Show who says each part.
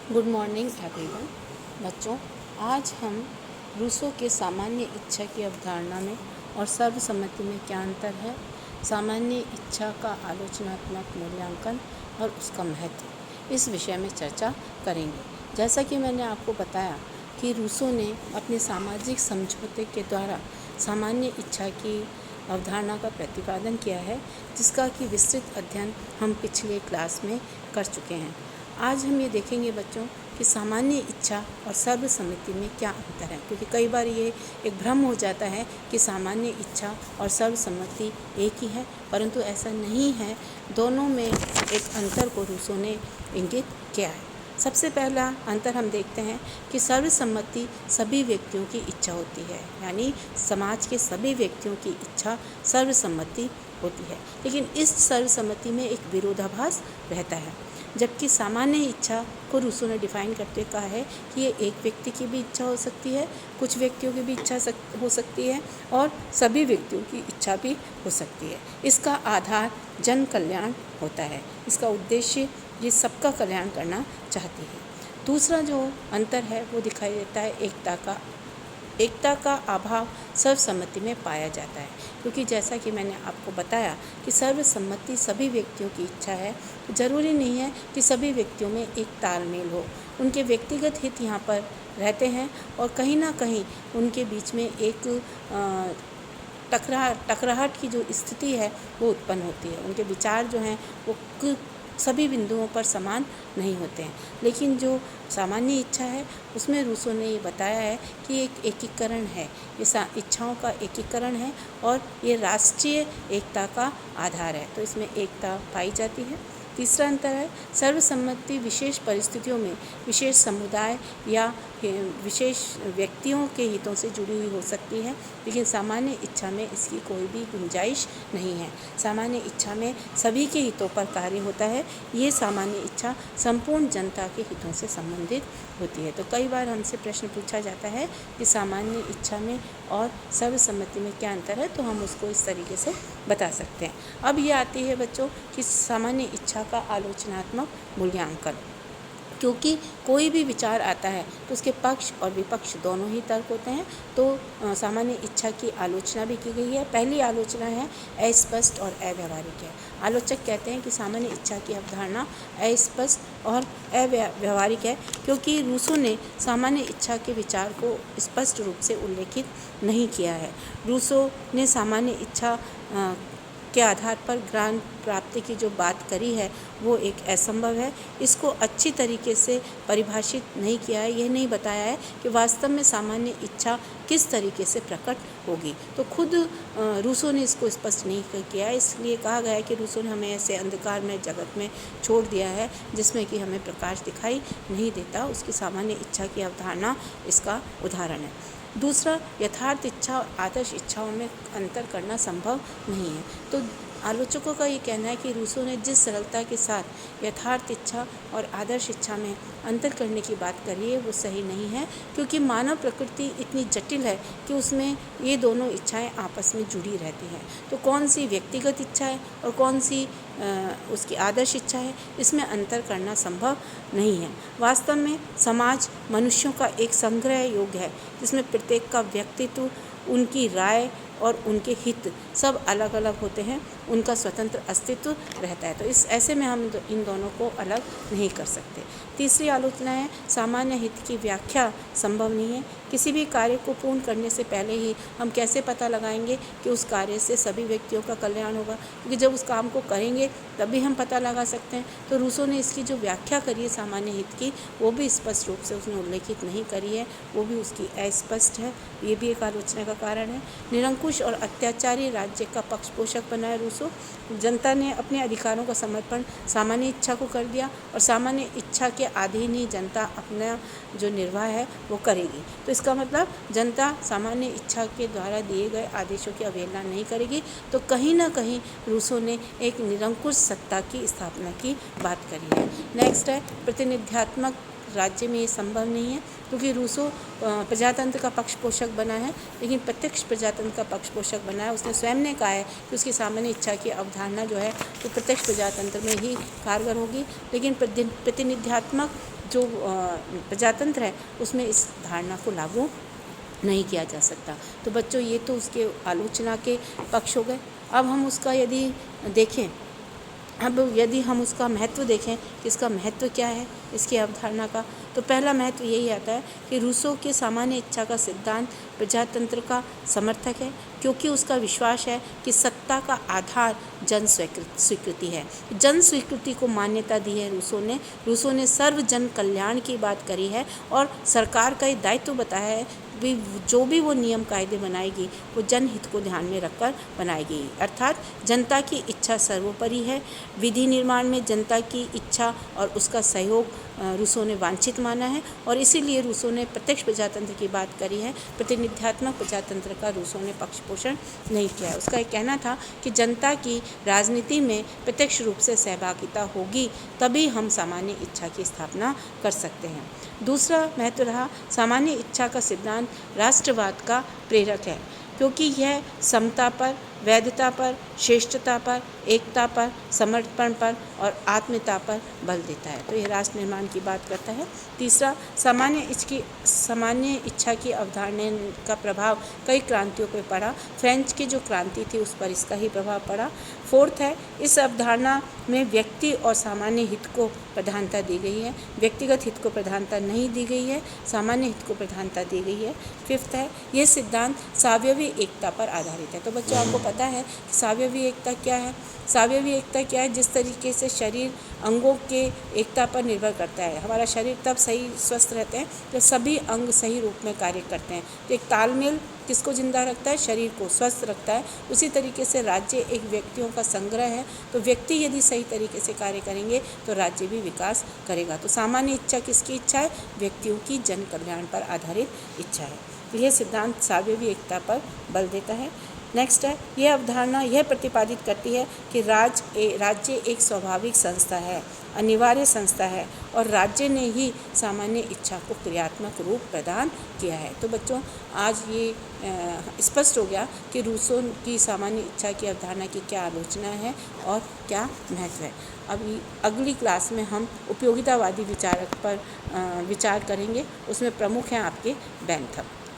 Speaker 1: Good morning everyone. बच्चों, आज हम रूसो के सामान्य इच्छा की अवधारणा में और सर्वसम्मति में क्या अंतर है, सामान्य इच्छा का आलोचनात्मक मूल्यांकन और उसका महत्व, इस विषय में चर्चा करेंगे। जैसा कि मैंने आपको बताया कि रूसो ने अपने सामाजिक समझौते के द्वारा सामान्य इच्छा की अवधारणा का प्रतिपादन किया है, जिसका कि विस्तृत अध्ययन हम पिछले क्लास में कर चुके हैं। आज हम ये देखेंगे बच्चों कि सामान्य इच्छा और सर्वसम्मति में क्या अंतर है, क्योंकि कई बार ये एक भ्रम हो जाता है कि सामान्य इच्छा और सर्वसम्मति एक ही है, परंतु ऐसा नहीं है। दोनों में एक अंतर को रूसो ने इंगित किया है। सबसे पहला अंतर हम देखते हैं कि सर्वसम्मति सभी व्यक्तियों की इच्छा होती है, यानी समाज के सभी व्यक्तियों की इच्छा सर्वसम्मति होती है, लेकिन इस सर्वसम्मति में एक विरोधाभास रहता है। जबकि सामान्य इच्छा को रूसो ने डिफाइन करते कहा है कि ये एक व्यक्ति की भी इच्छा हो सकती है, कुछ व्यक्तियों की भी इच्छा हो सकती है और सभी व्यक्तियों की इच्छा भी हो सकती है। इसका आधार जन कल्याण होता है। इसका उद्देश्य ये सबका कल्याण करना चाहती है। दूसरा जो अंतर है वो दिखाई देता है एकता का अभाव सर्वसम्मति में पाया जाता है, क्योंकि जैसा कि मैंने आपको बताया कि सर्वसम्मति सभी व्यक्तियों की इच्छा है। ज़रूरी नहीं है कि सभी व्यक्तियों में एक तालमेल हो, उनके व्यक्तिगत हित यहाँ पर रहते हैं और कहीं ना कहीं उनके बीच में एक टकराहट की जो स्थिति है वो उत्पन्न होती है। उनके विचार जो हैं वो सभी बिंदुओं पर समान नहीं होते हैं। लेकिन जो सामान्य इच्छा है उसमें रूसो ने ये बताया है कि एक एकीकरण है, ये इच्छाओं का एकीकरण है और ये राष्ट्रीय एकता का आधार है, तो इसमें एकता पाई जाती है। तीसरा अंतर है सर्वसम्मति विशेष परिस्थितियों में विशेष समुदाय या विशेष व्यक्तियों के हितों से जुड़ी हुई हो सकती है, लेकिन सामान्य इच्छा में इसकी कोई भी गुंजाइश नहीं है। सामान्य इच्छा में सभी के हितों पर कार्य होता है। ये सामान्य इच्छा संपूर्ण जनता के हितों से संबंधित होती है। तो कई बार हमसे प्रश्न पूछा जाता है कि सामान्य इच्छा में और सर्वसम्मति में क्या अंतर है, तो हम उसको इस तरीके से बता सकते हैं। अब ये आती है बच्चों कि सामान्य इच्छा का आलोचनात्मक मूल्यांकन, क्योंकि कोई भी विचार आता है तो उसके पक्ष और विपक्ष दोनों ही तर्क होते हैं। तो सामान्य इच्छा की आलोचना भी की गई है। पहली आलोचना है अस्पष्ट और अव्यावहारिक है। आलोचक कहते हैं कि सामान्य इच्छा की अवधारणा अस्पष्ट और अव्यावहारिक है, क्योंकि रूसो ने सामान्य इच्छा के विचार को स्पष्ट रूप से उल्लेखित नहीं किया है। रूसो ने सामान्य इच्छा के आधार पर ज्ञान प्राप्ति की जो बात करी है वो एक असंभव है। इसको अच्छी तरीके से परिभाषित नहीं किया है, यह नहीं बताया है कि वास्तव में सामान्य इच्छा किस तरीके से प्रकट होगी। तो खुद रूसो ने इसको स्पष्ट नहीं किया है, इसलिए कहा गया है कि रूसो ने हमें ऐसे अंधकार में जगत में छोड़ दिया है जिसमें कि हमें प्रकाश दिखाई नहीं देता। उसकी सामान्य इच्छा की अवधारणा इसका उदाहरण है। दूसरा, यथार्थ इच्छा और आदर्श इच्छाओं में अंतर करना संभव नहीं है। तो आलोचकों का ये कहना है कि रूसो ने जिस सरलता के साथ यथार्थ इच्छा और आदर्श इच्छा में अंतर करने की बात करी है वो सही नहीं है, क्योंकि मानव प्रकृति इतनी जटिल है कि उसमें ये दोनों इच्छाएं आपस में जुड़ी रहती हैं। तो कौन सी व्यक्तिगत इच्छा है और कौन सी उसकी आदर्श इच्छा है, इसमें अंतर करना संभव नहीं है। वास्तव में समाज मनुष्यों का एक संग्रह योग है, जिसमें प्रत्येक का व्यक्तित्व, उनकी राय और उनके हित सब अलग अलग होते हैं, उनका स्वतंत्र अस्तित्व रहता है। तो इस ऐसे में हम इन दोनों को अलग नहीं कर सकते। तीसरी आलोचना है सामान्य हित की व्याख्या संभव नहीं है। किसी भी कार्य को पूर्ण करने से पहले ही हम कैसे पता लगाएंगे कि उस कार्य से सभी व्यक्तियों का कल्याण होगा, क्योंकि जब उस काम को करेंगे तभी हम पता लगा सकते हैं। तो रूसो ने इसकी जो व्याख्या करी है सामान्य हित की, वो भी स्पष्ट रूप से उसने उल्लेखित नहीं करी है, वो भी उसकी अस्पष्ट है। ये भी एक आलोचना का कारण है। निरंकुश और अत्याचारी राज्य का पक्षपोषक बना है रूसो। जनता ने अपने अधिकारों का समर्पण सामान्य इच्छा को कर दिया और सामान्य इच्छा के अधीन ही जनता अपना जो निर्वाह है वो करेगी। तो इसका मतलब जनता सामान्य इच्छा के द्वारा दिए गए आदेशों की अवहेलना नहीं करेगी। तो कहीं ना कहीं रूसो ने एक निरंकुश सत्ता की स्थापना की बात करी है। नेक्स्ट है प्रतिनिध्यात्मक राज्य में ये संभव नहीं है। क्योंकि रूसो प्रजातंत्र का पक्ष पोषक बना है, लेकिन प्रत्यक्ष प्रजातंत्र का पक्ष पोषक बना है। उसने स्वयं ने कहा है कि उसकी सामान्य इच्छा की अवधारणा जो है वो प्रत्यक्ष प्रजातंत्र में ही कारगर होगी, लेकिन प्रतिनिध्यात्मक जो प्रजातंत्र है उसमें इस धारणा को लागू नहीं किया जा सकता। तो बच्चों, ये तो उसके आलोचना के पक्ष हो गए। अब हम उसका यदि देखें, यदि हम उसका महत्व देखें कि इसका महत्व क्या है इसकी अवधारणा का, तो पहला महत्व यही आता है कि रूसो के सामान्य इच्छा का सिद्धांत प्रजातंत्र का समर्थक है, क्योंकि उसका विश्वास है कि सत्ता का आधार जन स्वीकृति है। जन स्वीकृति को मान्यता दी है रूसो ने सर्व जन कल्याण की बात करी है और सरकार का ये दायित्व बताया है भी जो भी वो नियम कायदे बनाएगी वो जनहित को ध्यान में रखकर बनाएगी, अर्थात जनता की इच्छा सर्वोपरि है। विधि निर्माण में जनता की इच्छा और उसका सहयोग रूसो ने वांछित माना है और इसीलिए रूसो ने प्रत्यक्ष प्रजातंत्र की बात करी है। प्रतिनिध्यात्मक प्रजातंत्र का रूसो ने पक्ष पोषण नहीं किया है। उसका एक कहना था कि जनता की राजनीति में प्रत्यक्ष रूप से सहभागिता होगी तभी हम सामान्य इच्छा की स्थापना कर सकते हैं। दूसरा महत्व रहा, सामान्य इच्छा का सिद्धांत राष्ट्रवाद का प्रेरक है, क्योंकि यह समता पर, वैधता पर, श्रेष्ठता पर, एकता पर, समर्पण पर और आत्मीयता पर बल देता है। तो यह राष्ट्र निर्माण की बात करता है। तीसरा, सामान्य इच्छा की अवधारणा का प्रभाव कई क्रांतियों पर पड़ा। फ्रेंच की जो क्रांति थी उस पर इसका ही प्रभाव पड़ा। फोर्थ है, इस अवधारणा में व्यक्ति और सामान्य हित को प्रधानता दी गई है, व्यक्तिगत हित को प्रधानता नहीं दी गई है, सामान्य हित को प्रधानता दी गई है। फिफ्थ है, यह सिद्धांत सावयवी एकता पर आधारित है। तो बच्चों, आपको पता है कि सावयवी एकता क्या है? सावयवी एकता क्या है? जिस तरीके से शरीर अंगों के एकता पर निर्भर करता है। हमारा शरीर तब सही स्वस्थ रहते हैं जब सभी अंग सही रूप में कार्य करते हैं। तो एक तालमेल किसको जिंदा रखता है? शरीर को स्वस्थ रखता है। उसी तरीके से राज्य एक व्यक्तियों का संग्रह है, तो व्यक्ति यदि सही तरीके से कार्य करेंगे तो राज्य भी विकास करेगा। तो सामान्य इच्छा किसकी इच्छा है? व्यक्तियों की जन कल्याण पर आधारित इच्छा है। तो यह सिद्धांत सावयवी एकता पर बल देता है। नेक्स्ट है, यह अवधारणा यह प्रतिपादित करती है कि राज्य एक स्वाभाविक संस्था है, अनिवार्य संस्था है और राज्य ने ही सामान्य इच्छा को क्रियात्मक रूप प्रदान किया है। तो बच्चों, आज ये स्पष्ट हो गया कि रूसो की सामान्य इच्छा की अवधारणा की क्या आलोचना है और क्या महत्व है। अभी अगली क्लास में हम उपयोगितावादी विचारक पर विचार करेंगे। उसमें प्रमुख हैं आपके बेंथम।